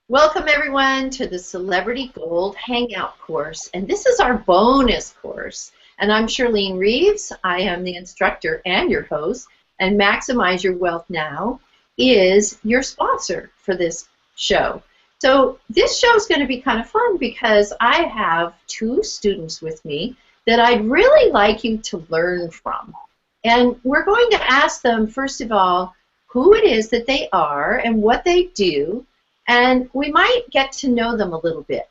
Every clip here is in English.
Welcome everyone to the Celebrity Gold Hangout course, and this is our bonus course. And I'm Shirlene Reeves. I am the instructor and your host, and Maximize Your Wealth Now is your sponsor for this show. So this show is going to be kind of fun because I have two students with me that I'd really like you to learn from. And we're going to ask them, first of all, who it is that they are and what they do. And we might get to know them a little bit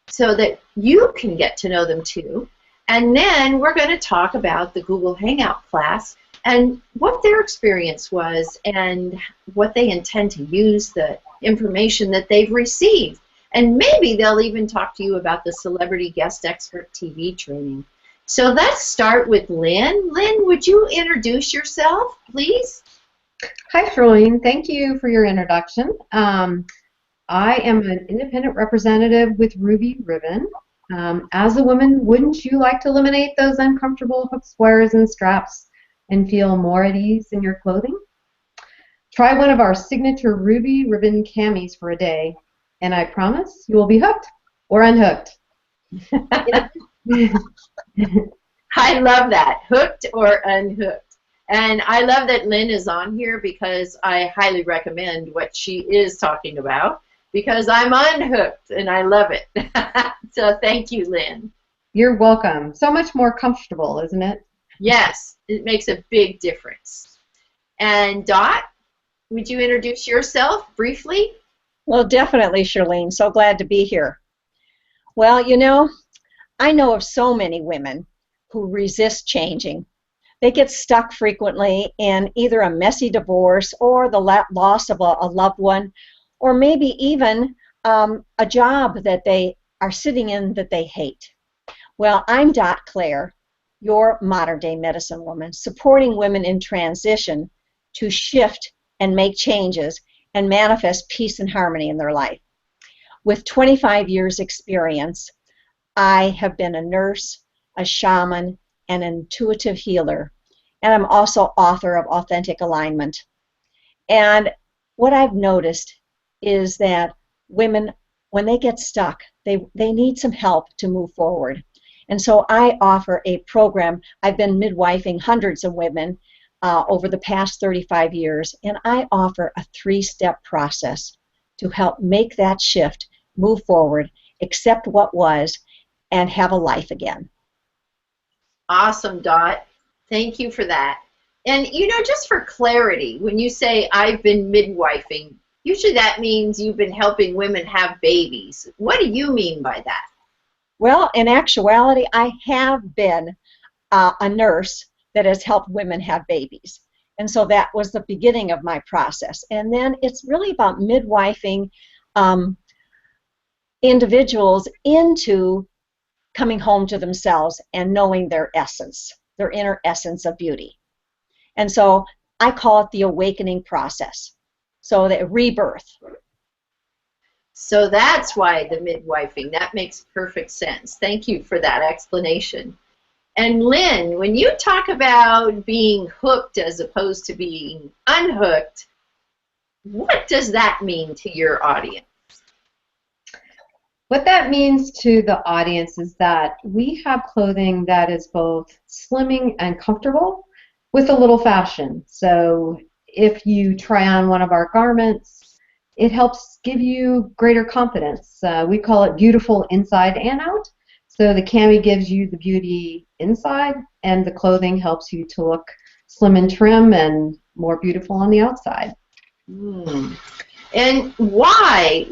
so that you can get to know them too. And then we're going to talk about the Google Hangout class and what their experience was and what they intend to use the information that they've received. And maybe they'll even talk to you about the Celebrity Guest Expert TV training. So let's start with Lynn. Lynn, would you introduce yourself, please? Hi, Shirlene. Thank you for your introduction. I am an independent representative with Ruby Ribbon. As a woman, wouldn't you like to eliminate those uncomfortable hooks, wires, and straps and feel more at ease in your clothing? Try one of our signature Ruby Ribbon camis for a day, and I promise you will be hooked or unhooked. I love that, hooked or unhooked. And I love that Lynn is on here because I highly recommend what she is talking about, because I'm unhooked and I love it. So thank you, Lynn. You're welcome. So much more comfortable, isn't it? Yes, it makes a big difference. And Dot, would you introduce yourself briefly? Well, definitely, Shirlene. So glad to be here. Well, you know, I know of so many women who resist changing. They get stuck frequently in either a messy divorce or the loss of a loved one, or maybe even a job that they are sitting in that they hate. Well, I'm Dot Claire, your modern-day medicine woman, supporting women in transition to shift and make changes and manifest peace and harmony in their life. With 25 years experience, I have been a nurse, a shaman, and an intuitive healer, and I'm also author of Authentic Alignment. And what I've noticed is that women, when they get stuck, they need some help to move forward. And so I offer a program. I've been midwifing hundreds of women over the past 35 years, and I offer a 3-step process to help make that shift, move forward, accept what was, and have a life again. Awesome, Dot. Thank you for that. And, you know, just for clarity, when you say I've been midwifing, usually that means you've been helping women have babies. What do you mean by that? Well, in actuality, I have been a nurse that has helped women have babies. And so that was the beginning of my process. And then it's really about midwifing individuals into coming home to themselves and knowing their essence, their inner essence of beauty. And so I call it the awakening process. So the rebirth. So that's why the midwifing, that makes perfect sense. Thank you for that explanation. And Lynn, when you talk about being hooked as opposed to being unhooked, what does that mean to your audience? What that means to the audience is that we have clothing that is both slimming and comfortable with a little fashion. So if you try on one of our garments, it helps give you greater confidence. We call it beautiful inside and out. So the cami gives you the beauty inside, and the clothing helps you to look slim and trim and more beautiful on the outside. And why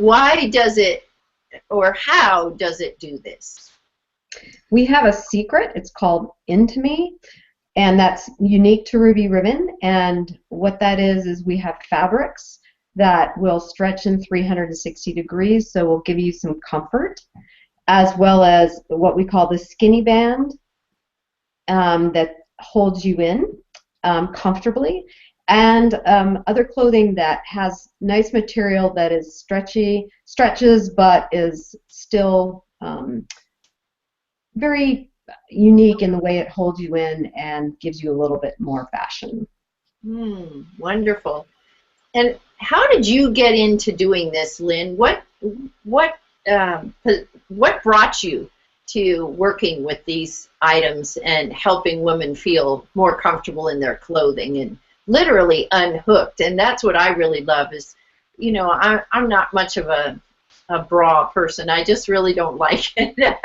does it, or how does it do this? We have a secret. It's called Into Me, and that's unique to Ruby Ribbon. And what that is we have fabrics that will stretch in 360 degrees, so we'll give you some comfort, as well as what we call the skinny band that holds you in comfortably, and other clothing that has nice material that is stretches but is still very unique in the way it holds you in and gives you a little bit more fashion. Wonderful. And how did you get into doing this, Lynn? What what brought you to working with these items and helping women feel more comfortable in their clothing and literally unhooked? And that's what I really love is, you know, I'm not much of a bra person. I just really don't like it.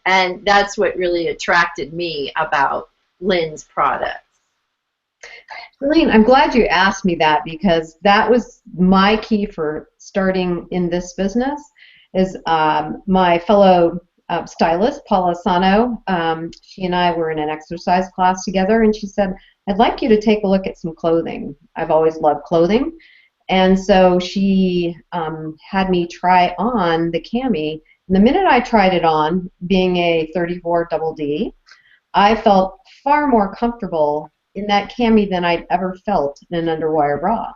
And that's what really attracted me about Lynn's products. Shirlene, I'm glad you asked me that, because that was my key for starting in this business. Is my fellow stylist, Paula Sano, she and I were in an exercise class together, and she said, I'd like you to take a look at some clothing. I've always loved clothing. And so she had me try on the cami. And the minute I tried it on, being a 34 double D, I felt far more comfortable in that cami than I'd ever felt in an underwire bra.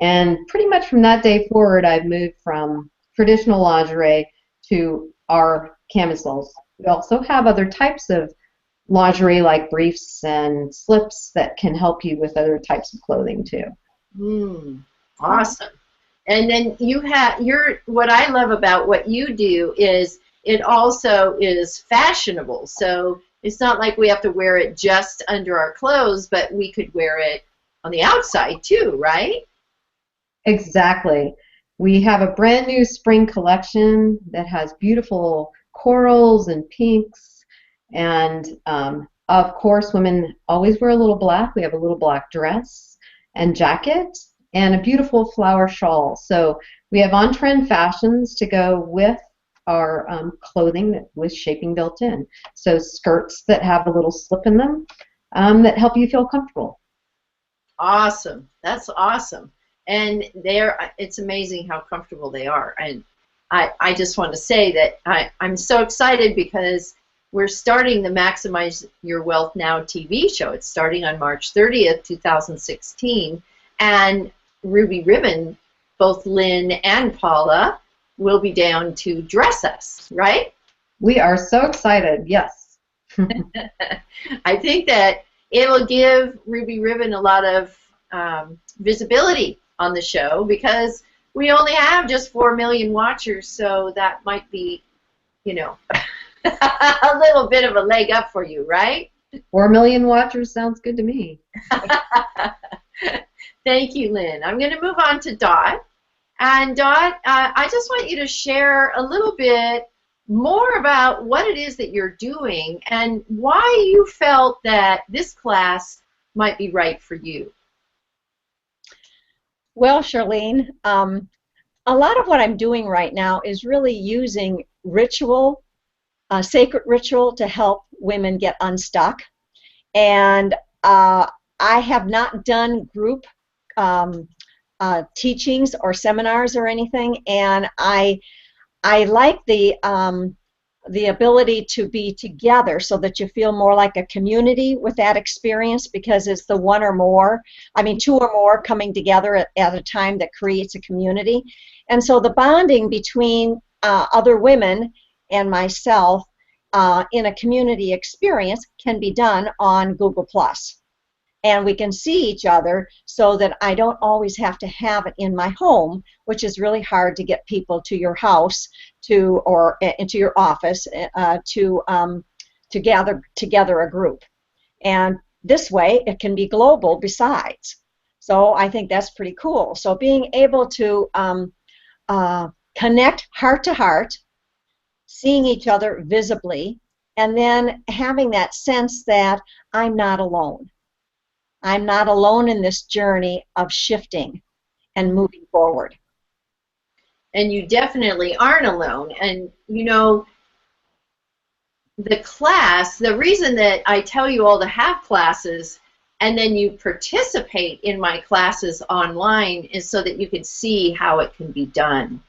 And pretty much from that day forward, I've moved from traditional lingerie to our camisoles. We also have other types of lingerie like briefs and slips that can help you with other types of clothing too. Awesome. And then you have what I love about what you do is it also is fashionable. So it's not like we have to wear it just under our clothes, but we could wear it on the outside too, right? Exactly. We have a brand new spring collection that has beautiful corals and pinks, and of course women always wear a little black. We have a little black dress and jacket and a beautiful flower shawl. So we have on-trend fashions to go with our clothing with shaping built in. So skirts that have a little slip in them that help you feel comfortable. Awesome. That's awesome. And it's amazing how comfortable they are. And I just want to say that I'm so excited because we're starting the Maximize Your Wealth Now TV show. It's starting on March 30th, 2016. And Ruby Ribbon, both Lynn and Paula, will be down to dress us, right? We are so excited, yes. I think that it'll give Ruby Ribbon a lot of visibility on the show because we only have just 4 million watchers, so that might be, you know, a little bit of a leg up for you, right? 4 million watchers sounds good to me. Thank you, Lynn. I'm going to move on to Dot. And Dot, I just want you to share a little bit more about what it is that you're doing and why you felt that this class might be right for you. Well, Shirlene, a lot of what I'm doing right now is really using ritual, sacred ritual to help women get unstuck. And I have not done group teachings or seminars or anything, and I like the ability to be together so that you feel more like a community with that experience, because it's the one or more, I mean 2 or more coming together at a time that creates a community. And so the bonding between other women and myself in a community experience can be done on Google+. And we can see each other so that I don't always have to have it in my home, which is really hard to get people to your house or into your office to gather together a group. And this way it can be global besides. So I think that's pretty cool. So being able to connect heart to heart, seeing each other visibly, and then having that sense that I'm not alone. I'm not alone in this journey of shifting and moving forward. And you definitely aren't alone. And you know, the class, the reason that I tell you all to have classes and then you participate in my classes online is so that you can see how it can be done.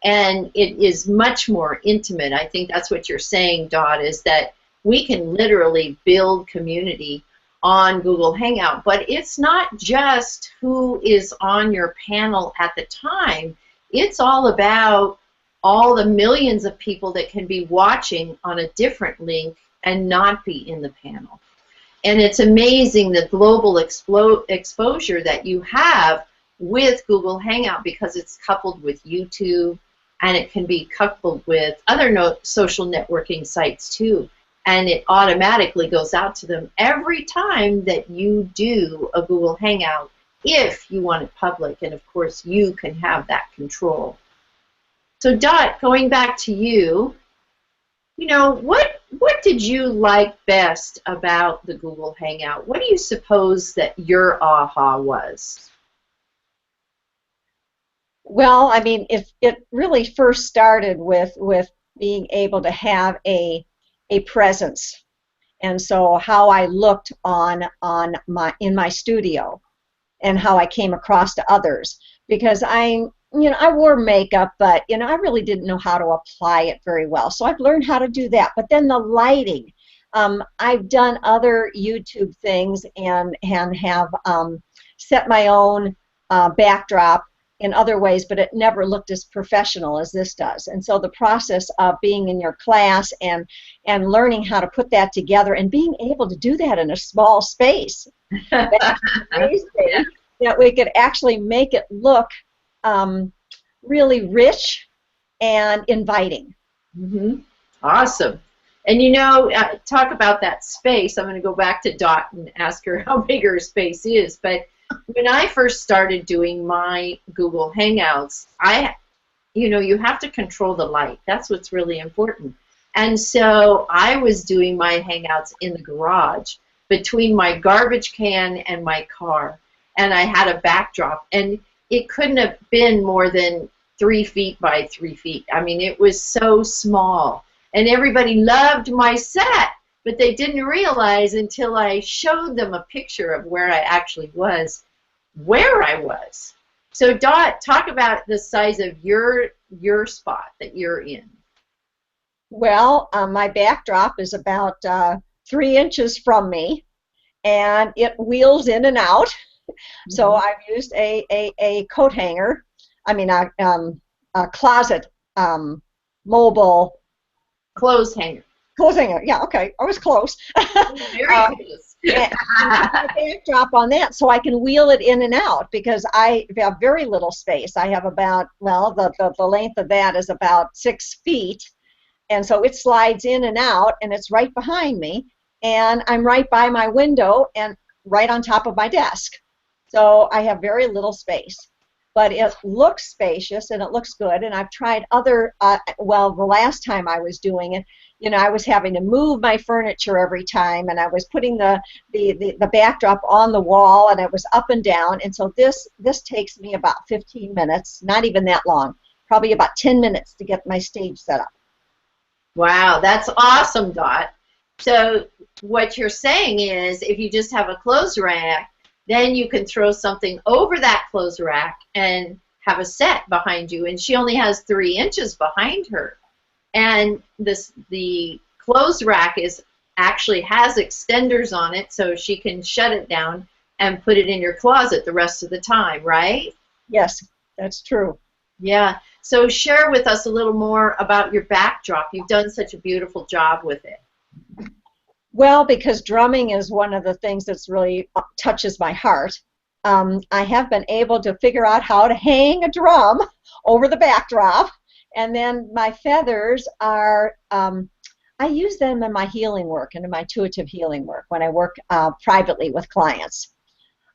And it is much more intimate. I think that's what you're saying, Dot, is that we can literally build community on Google Hangout. But it's not just who is on your panel at the time. It's all about all the millions of people that can be watching on a different link and not be in the panel. And it's amazing the global exposure that you have with Google Hangout because it's coupled with YouTube and it can be coupled with other social networking sites too. And it automatically goes out to them every time that you do a Google Hangout, if you want it public. And of course, you can have that control. So Dot, going back to you, what did you like best about the Google Hangout? What do you suppose that your aha was? Well, I mean, it really first started with being able to have a presence, and so how I looked in my studio, and how I came across to others, because I wore makeup, but I really didn't know how to apply it very well. So I've learned how to do that. But then the lighting, I've done other YouTube things and have set my own backdrop in other ways, but it never looked as professional as this does. And so the process of being in your class and learning how to put that together and being able to do that in a small space, that's amazing, that we could actually make it look really rich and inviting. Mm-hmm. Awesome. And talk about that space. I'm going to go back to Dot and ask her how big her space is. But when I first started doing my Google Hangouts, you have to control the light. That's what's really important. And so I was doing my Hangouts in the garage between my garbage can and my car. And I had a backdrop. And it couldn't have been more than 3 feet by 3 feet. I mean, it was so small. And everybody loved my set, but they didn't realize until I showed them a picture of where I actually was, where I was. So Dot, talk about the size of your spot that you're in. Well, my backdrop is about 3 inches from me, and it wheels in and out. Mm-hmm. So I've used a coat hanger, a closet mobile clothes hanger. Clothes hanger, yeah, okay, I was close. Very close. And a backdrop on that, so I can wheel it in and out, because I have very little space. I have about, the length of that is about 6 feet, and so it slides in and out, and it's right behind me, and I'm right by my window and right on top of my desk. So I have very little space. But it looks spacious and it looks good, and I've tried other, the last time I was doing it, I was having to move my furniture every time, and I was putting the backdrop on the wall, and it was up and down, and so this takes me about 15 minutes, not even that long, probably about 10 minutes to get my stage set up. Wow, that's awesome, Dot. So what you're saying is, if you just have a clothes rack, then you can throw something over that clothes rack and have a set behind you. And she only has 3 inches behind her. And the clothes rack actually has extenders on it, so she can shut it down and put it in your closet the rest of the time, right? Yes, that's true. Yeah. So share with us a little more about your backdrop. You've done such a beautiful job with it. Well, because drumming is one of the things that's really touches my heart, I have been able to figure out how to hang a drum over the backdrop, and then my feathers are, I use them in my healing work and in my intuitive healing work when I work privately with clients.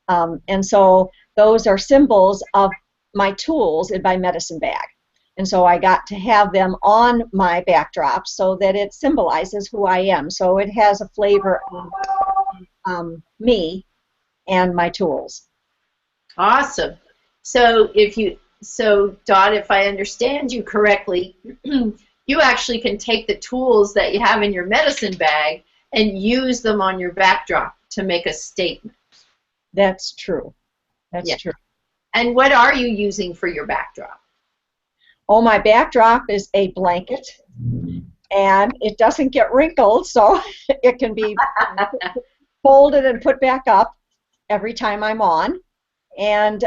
And so those are symbols of my tools in my medicine bag. And so I got to have them on my backdrop so that it symbolizes who I am. So it has a flavor of me and my tools. Awesome. So Dot, if I understand you correctly, you actually can take the tools that you have in your medicine bag and use them on your backdrop to make a statement. That's true. That's true. And what are you using for your backdrop? Oh, my backdrop is a blanket, and it doesn't get wrinkled, so it can be folded and put back up every time I'm on. And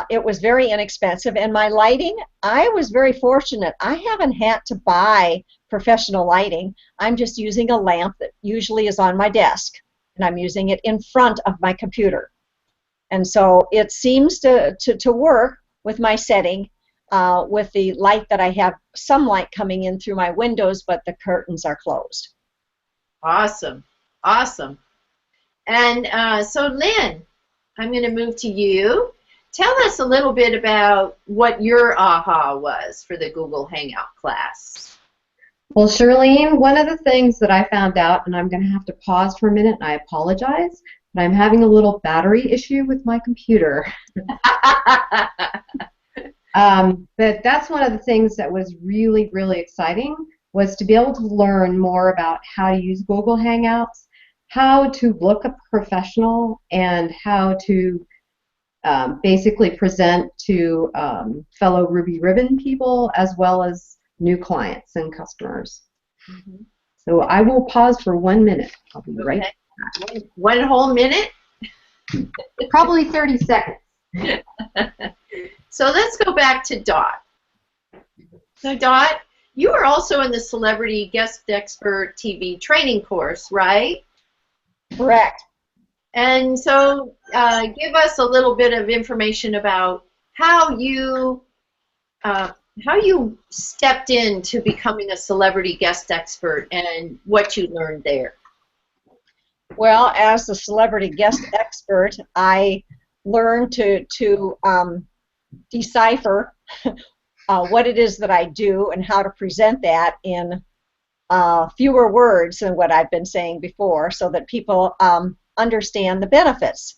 it was very inexpensive. And my lighting, I was very fortunate. I haven't had to buy professional lighting. I'm just using a lamp that usually is on my desk, and I'm using it in front of my computer. And so it seems to work with my setting. with the light that I have some light coming in through my windows, but the curtains are closed. Awesome. Awesome. And so, Lynn, I'm going to move to you. Tell us a little bit about what your aha was for the Google Hangout class. Well, Shirlene, one of the things that I found out, and I'm going to have to pause for a minute, and I apologize, but I'm having a little battery issue with my computer. But that's one of the things that was really, really exciting, was to be able to learn more about how to use Google Hangouts, how to look a professional, and how to basically present to fellow Ruby Ribbon people as well as new clients and customers. Mm-hmm. So I will pause for 1 minute. I'll be right back. One whole minute? Probably 30 seconds. So let's go back to Dot. So Dot, you are also in the Celebrity Guest Expert TV training course, right? Correct. And so give us a little bit of information about how you stepped into becoming a celebrity guest expert and what you learned there. Well, as a celebrity guest expert, I learned to decipher what it is that I do and how to present that in fewer words than what I've been saying before, so that people understand the benefits.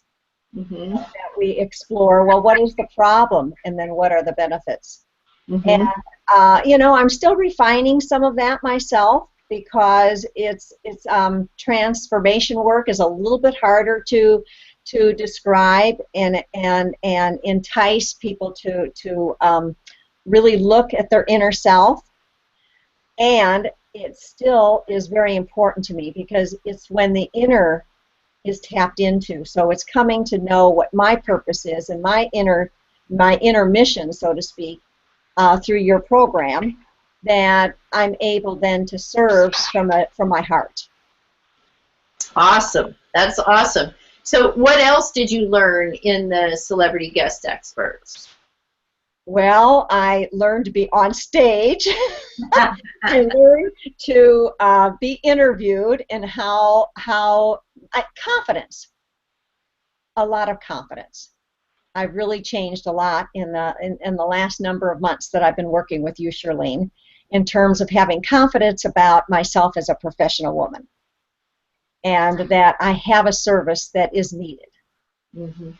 Mm-hmm. That we explore, well, what is the problem, and then what are the benefits? Mm-hmm. And you know, I'm still refining some of that myself, because it's transformation work is a little bit harder to describe and entice people to really look at their inner self. And it still is very important to me, because it's when the inner is tapped into. So it's coming to know what my purpose is and my inner mission, so to speak, through your program, that I'm able then to serve from my heart. Awesome. That's awesome. So what else did you learn in the Celebrity Guest Experts? Well, I learned to be on stage. I learned to be interviewed, and confidence. A lot of confidence. I've really changed a lot in the last number of months that I've been working with you, Shirlene, in terms of having confidence about myself as a professional woman, and that I have a service that is needed. Mm-hmm.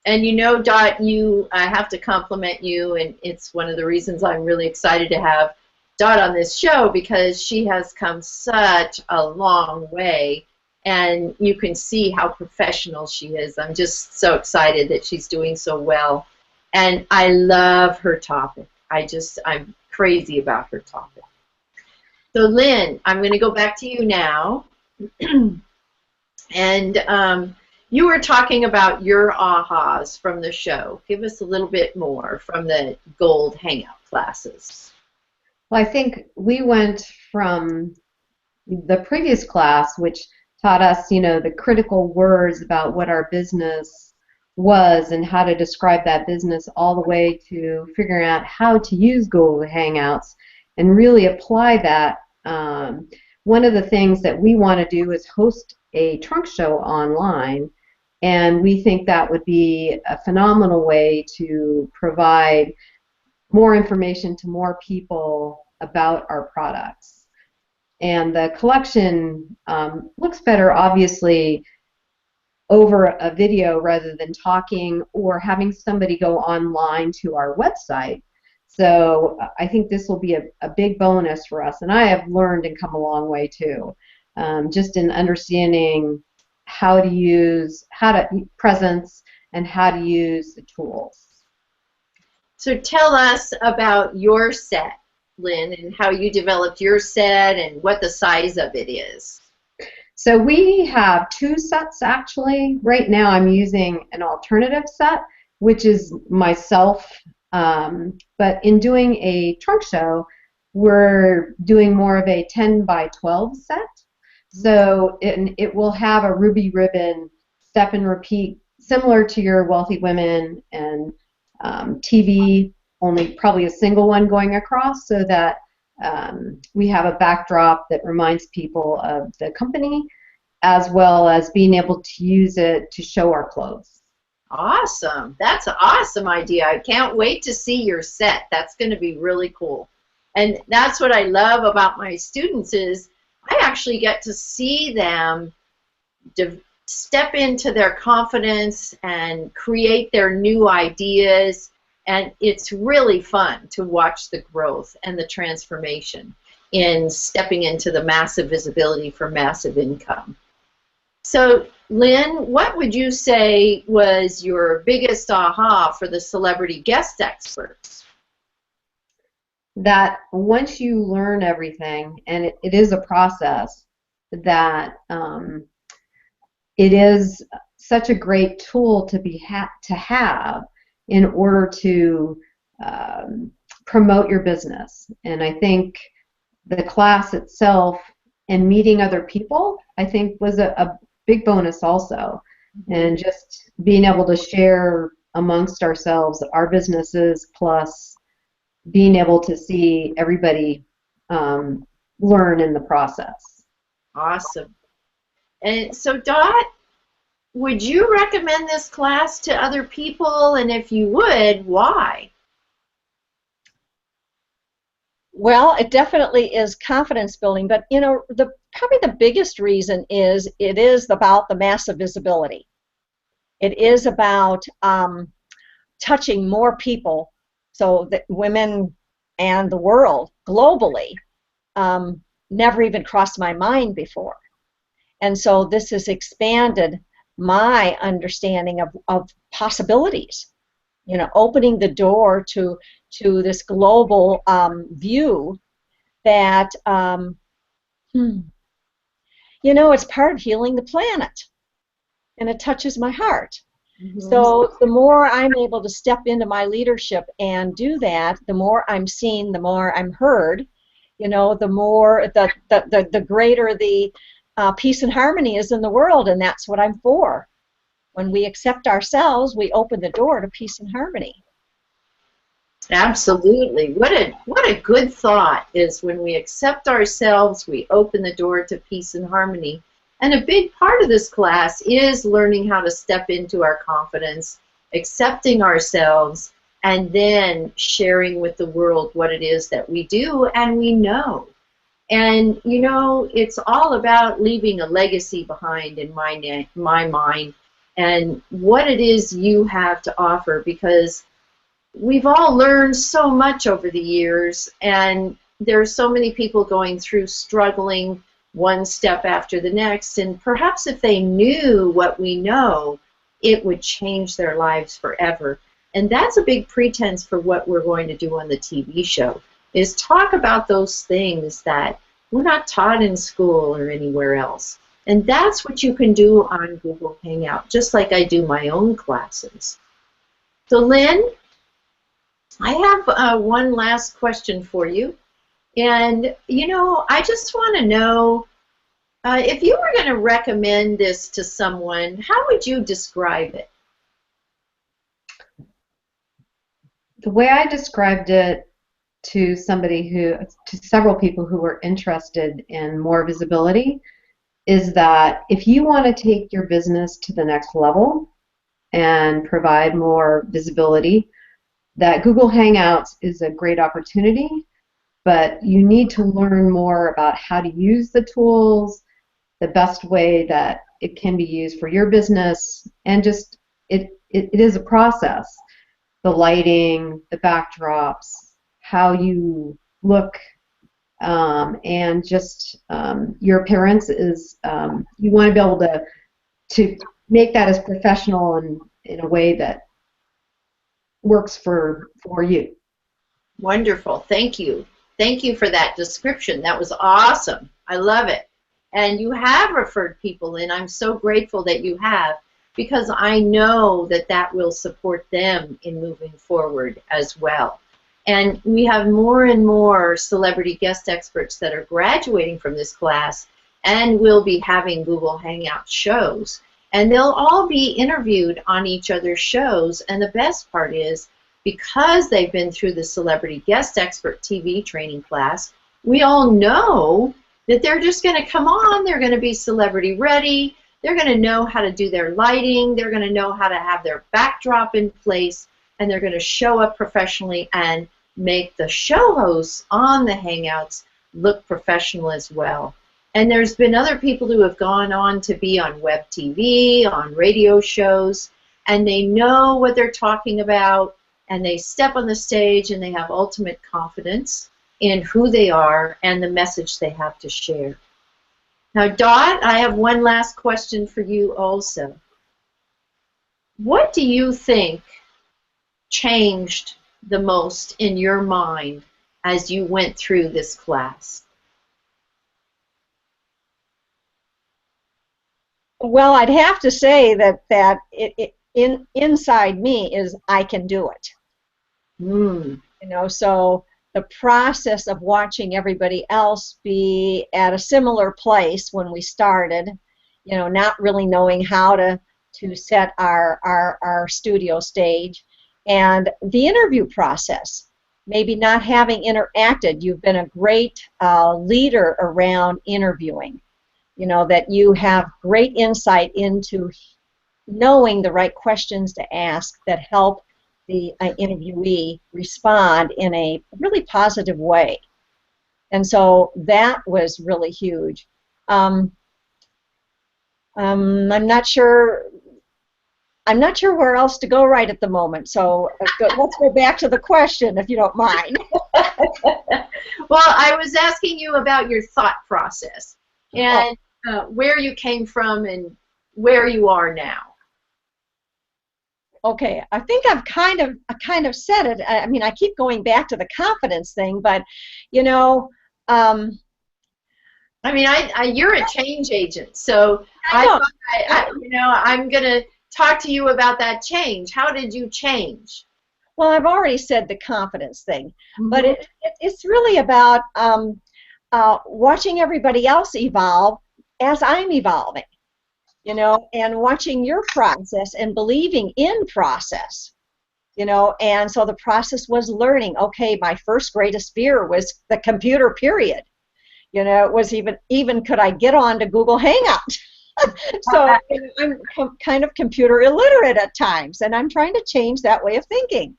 And you know, Dot, I have to compliment you, and it's one of the reasons I'm really excited to have Dot on this show, because she has come such a long way, and you can see how professional she is. I'm just so excited that she's doing so well, and I love her topic. I'm crazy about her topic. So Lynn, I'm going to go back to you now. And you were talking about your ahas from the show. Give us a little bit more from the Gold Hangout classes. Well, I think we went from the previous class, which taught us, the critical words about what our business was and how to describe that business, all the way to figuring out how to use Google Hangouts and really apply that. One of the things that we want to do is host a trunk show online, and we think that would be a phenomenal way to provide more information to more people about our products. And the collection looks better, obviously, over a video rather than talking or having somebody go online to our website. So I think this will be a big bonus for us. And I have learned and come a long way too, just in understanding how to presence and how to use the tools. So tell us about your set, Lynn, and how you developed your set and what the size of it is. So we have 2 sets actually. Right now I'm using an alternative set, which is myself, but in doing a trunk show, we're doing more of a 10 by 12 set. So it will have a ruby ribbon step and repeat, similar to your Wealthy Women and TV only probably a single one going across, so that we have a backdrop that reminds people of the company, as well as being able to use it to show our clothes. Awesome. That's an awesome idea. I can't wait to see your set. That's going to be really cool. And that's what I love about my students is I actually get to see them step into their confidence and create their new ideas. And it's really fun to watch the growth and the transformation in stepping into the massive visibility for massive income. So, Lynn, what would you say was your biggest aha for the celebrity guest experts? That once you learn everything, and it is a process, that it is such a great tool to have in order to promote your business. And I think the class itself and meeting other people, I think, was a big bonus also. And just being able to share amongst ourselves our businesses, plus being able to see everybody learn in the process. Awesome. And so, Dot, would you recommend this class to other people? And if you would, why? Well, it definitely is confidence building, but you know, probably the biggest reason is it is about the massive visibility. It is about touching more people, so that women and the world globally never even crossed my mind before. And so this has expanded my understanding of possibilities, you know, opening the door to this global view that, you know, it's part of healing the planet, and it touches my heart. Mm-hmm. So the more I'm able to step into my leadership and do that, the more I'm seen, the more I'm heard, you know, the more, the greater the peace and harmony is in the world, and that's what I'm for. When we accept ourselves, we open the door to peace and harmony. Absolutely. What a good thought is when we accept ourselves, we open the door to peace and harmony. And a big part of this class is learning how to step into our confidence, accepting ourselves, and then sharing with the world what it is that we do and we know. And, you know, it's all about leaving a legacy behind in my mind and what it is you have to offer, because we've all learned so much over the years, and there's so many people going through struggling one step after the next, and perhaps if they knew what we know, it would change their lives forever. And that's a big pretense for what we're going to do on the TV show, is talk about those things that we're not taught in school or anywhere else. And that's what you can do on Google Hangout, just like I do my own classes. So, Lynn, I have one last question for you. And, you know, I just want to know, if you were going to recommend this to someone, how would you describe it? The way I described it to several people who were interested in more visibility, is that if you want to take your business to the next level and provide more visibility, that Google Hangouts is a great opportunity, but you need to learn more about how to use the tools, the best way that it can be used for your business, and just it is a process. The lighting, the backdrops, how you look, and just your appearance is, you want to be able to make that as professional and in a way that works for you. Wonderful. Thank you. Thank you for that description. That was awesome. I love it. And you have referred people in. I'm so grateful that you have, because I know that that will support them in moving forward as well. And we have more and more celebrity guest experts that are graduating from this class and will be having Google Hangout shows. And they'll all be interviewed on each other's shows. And the best part is, because they've been through the Celebrity Guest Expert TV training class, we all know that they're just going to come on, they're going to be celebrity ready, they're going to know how to do their lighting, they're going to know how to have their backdrop in place, and they're going to show up professionally and make the show hosts on the Hangouts look professional as well. And there's been other people who have gone on to be on web TV, on radio shows, and they know what they're talking about, and they step on the stage and they have ultimate confidence in who they are and the message they have to share. Now, Dot, I have one last question for you also. What do you think changed the most in your mind as you went through this class? Well, I'd have to say that inside me is I can do it. You know, so the process of watching everybody else be at a similar place when we started, you know, not really knowing how to set our studio stage, and the interview process, maybe not having interacted. You've been a great leader around interviewing. You know, that you have great insight into knowing the right questions to ask that help the interviewee respond in a really positive way. And so that was really huge. I'm not sure where else to go right at the moment. So let's go back to the question, if you don't mind. Well, I was asking you about your thought process and where you came from and where you are now. Okay, I think I've kind of said it. I mean, I keep going back to the confidence thing, but you know, I mean, you're a change agent, so you know, I'm gonna talk to you about that change. How did you change? Well, I've already said the confidence thing, but it's really about watching everybody else evolve as I'm evolving, you know, and watching your process and believing in process, you know. And so the process was learning. Okay, my first greatest fear was the computer, period. You know, it was even could I get on to Google Hangout? So I'm kind of computer illiterate at times, and I'm trying to change that way of thinking.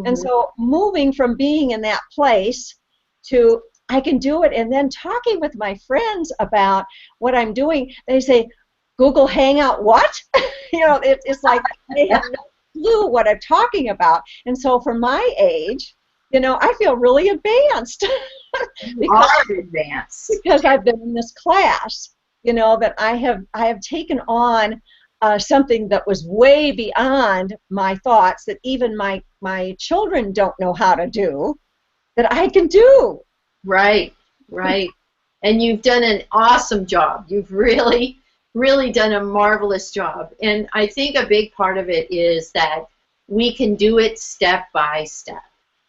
And so moving from being in that place to I can do it, and then talking with my friends about what I'm doing, they say, Google Hangout, what? You know, it's like they have no clue what I'm talking about. And so for my age, you know, I feel really advanced. Because I've been in this class, you know, that I have taken on something that was way beyond my thoughts, that even my children don't know how to do, that I can do. Right, right. And you've done an awesome job. You've really done a marvelous job. And I think a big part of it is that we can do it step by step.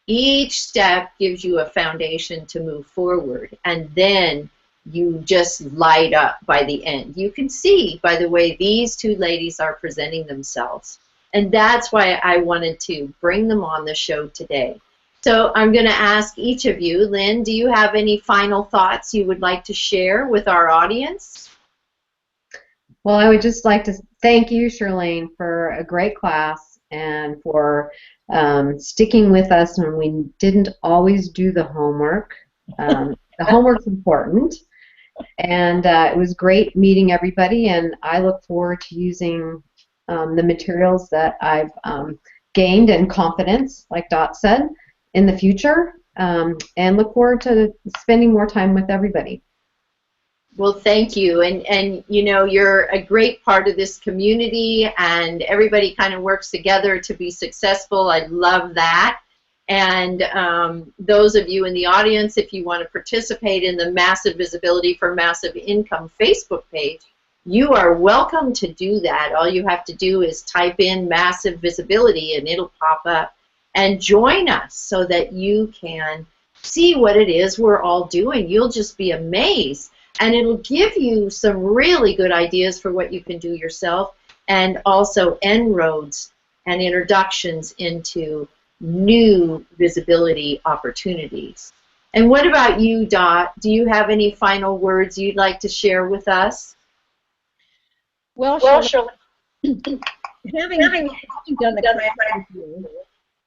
Each step gives you a foundation to move forward, and then you just light up by the end. You can see by the way these two ladies are presenting themselves. And that's why I wanted to bring them on the show today. So I'm going to ask each of you, Lynn, do you have any final thoughts you would like to share with our audience? Well, I would just like to thank you, Shirlene, for a great class and for sticking with us when we didn't always do the homework. The homework's important. And it was great meeting everybody, and I look forward to using the materials that I've gained in confidence, like Dot said, in the future, and look forward to spending more time with everybody. Well, thank you. And you know, you're a great part of this community, and everybody kind of works together to be successful. I love that. And those of you in the audience, if you want to participate in the Massive Visibility for Massive Income Facebook page, you are welcome to do that. All you have to do is type in Massive Visibility and it'll pop up. And join us so that you can see what it is we're all doing. You'll just be amazed. And it'll give you some really good ideas for what you can do yourself, and also inroads and introductions into new visibility opportunities. And what about you, Dot? Do you have any final words you'd like to share with us? Well, Well, Shirley, Shirley, having done the class with you,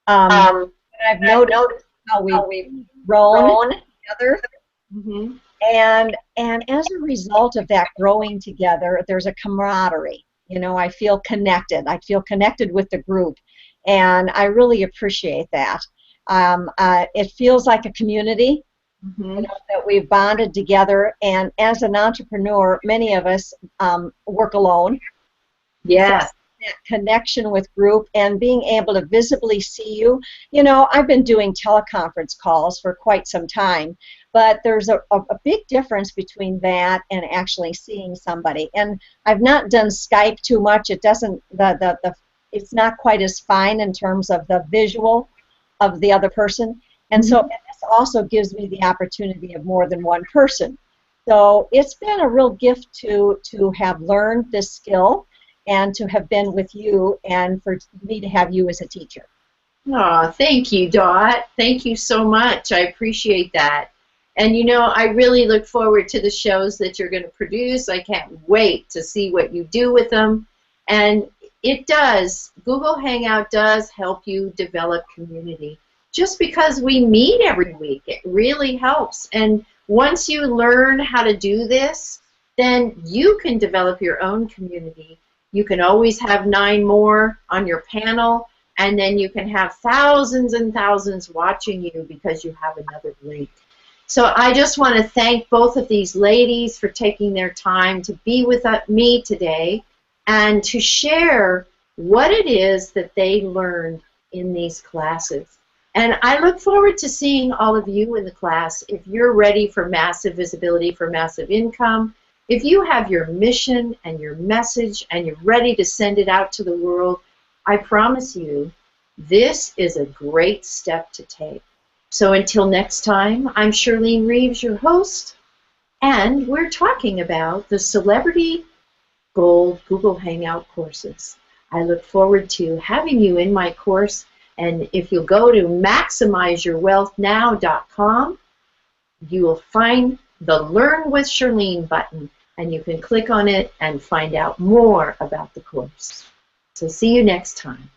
um, I've I've noticed noticed how how we've we've grown grown. together. Mm-hmm. And as a result of that growing together, there's a camaraderie. You know, I feel connected. I feel connected with the group, and I really appreciate that. It feels like a community, Mm-hmm. you know, that we've bonded together. And as an entrepreneur, many of us work alone. Yes. That connection with group and being able to visibly see you. You know, I've been doing teleconference calls for quite some time, but there's a big difference between that and actually seeing somebody. And I've not done Skype too much. It doesn't, it's not quite as fine in terms of the visual of the other person. And so this also gives me the opportunity of more than one person. So it's been a real gift to have learned this skill and to have been with you, and for me to have you as a teacher. Oh, thank you, Dot. Thank you so much. I appreciate that. And you know, I really look forward to the shows that you're going to produce. I can't wait to see what you do with them. And it does, Google Hangout does help you develop community. Just because we meet every week, it really helps. And once you learn how to do this, then you can develop your own community. You can always have 9 more on your panel, and then you can have thousands and thousands watching you because you have another link. So I just want to thank both of these ladies for taking their time to be with me today and to share what it is that they learned in these classes. And I look forward to seeing all of you in the class. If you're ready for massive visibility, for massive income, if you have your mission and your message and you're ready to send it out to the world, I promise you, this is a great step to take. So until next time, I'm Shirlene Reeves, your host, and we're talking about the Celebrity Gold Google Hangout courses. I look forward to having you in my course, and if you'll go to maximizeyourwealthnow.com, you will find the Learn with Shirlene button, and you can click on it and find out more about the course. So see you next time.